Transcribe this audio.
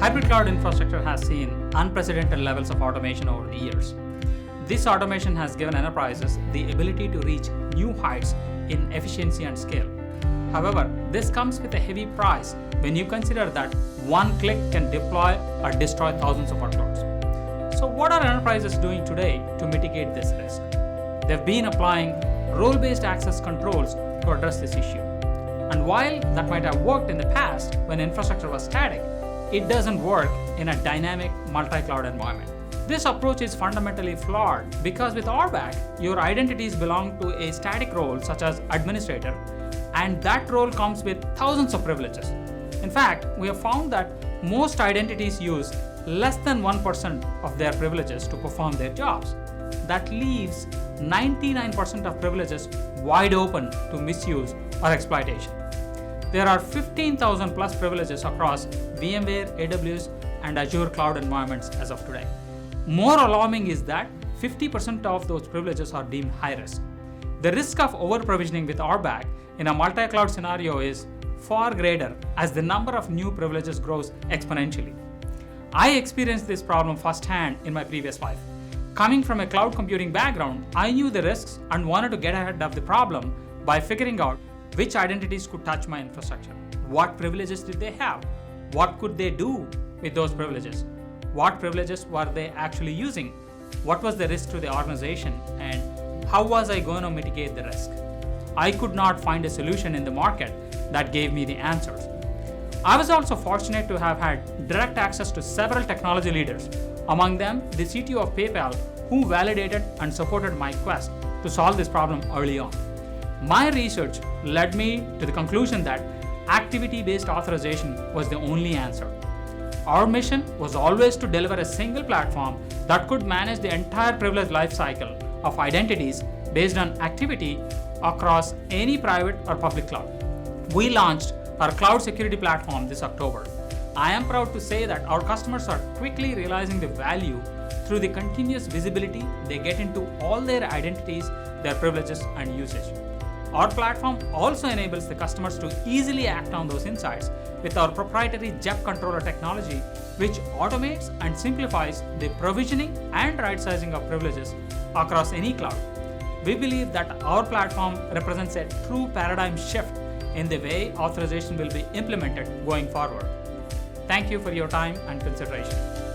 Hybrid cloud infrastructure has seen unprecedented levels of automation over the years. This automation has given enterprises the ability to reach new heights in efficiency and scale. However, this comes with a heavy price when you consider that one click can deploy or destroy thousands of workloads. So, what are enterprises doing today to mitigate this risk? They've been applying role-based access controls to address this issue. And while that might have worked in the past when infrastructure was static, it doesn't work in a dynamic multi-cloud environment. This approach is fundamentally flawed because with RBAC, your identities belong to a static role such as administrator, and that role comes with thousands of privileges. In fact, we have found that most identities use less than 1% of their privileges to perform their jobs. That leaves 99% of privileges wide open to misuse or exploitation. There are 15,000 plus privileges across VMware, AWS, and Azure cloud environments as of today. More alarming is that 50% of those privileges are deemed high risk. The risk of over-provisioning with RBAC in a multi-cloud scenario is far greater as the number of new privileges grows exponentially. I experienced this problem firsthand in my previous life. Coming from a cloud computing background, I knew the risks and wanted to get ahead of the problem by figuring out which identities could touch my infrastructure. What privileges did they have? What could they do with those privileges? What privileges were they actually using? What was the risk to the organization? And how was I going to mitigate the risk? I could not find a solution in the market that gave me the answers. I was also fortunate to have had direct access to several technology leaders, among them the CTO of PayPal, who validated and supported my quest to solve this problem early on. My research led me to the conclusion that activity-based authorization was the only answer. Our mission was always to deliver a single platform that could manage the entire privilege lifecycle of identities based on activity across any private or public cloud. We launched our cloud security platform this October. I am proud to say that our customers are quickly realizing the value through the continuous visibility they get into all their identities, their privileges, and usage. Our platform also enables the customers to easily act on those insights with our proprietary JEP controller technology, which automates and simplifies the provisioning and right-sizing of privileges across any cloud. We believe that our platform represents a true paradigm shift in the way authorization will be implemented going forward. Thank you for your time and consideration.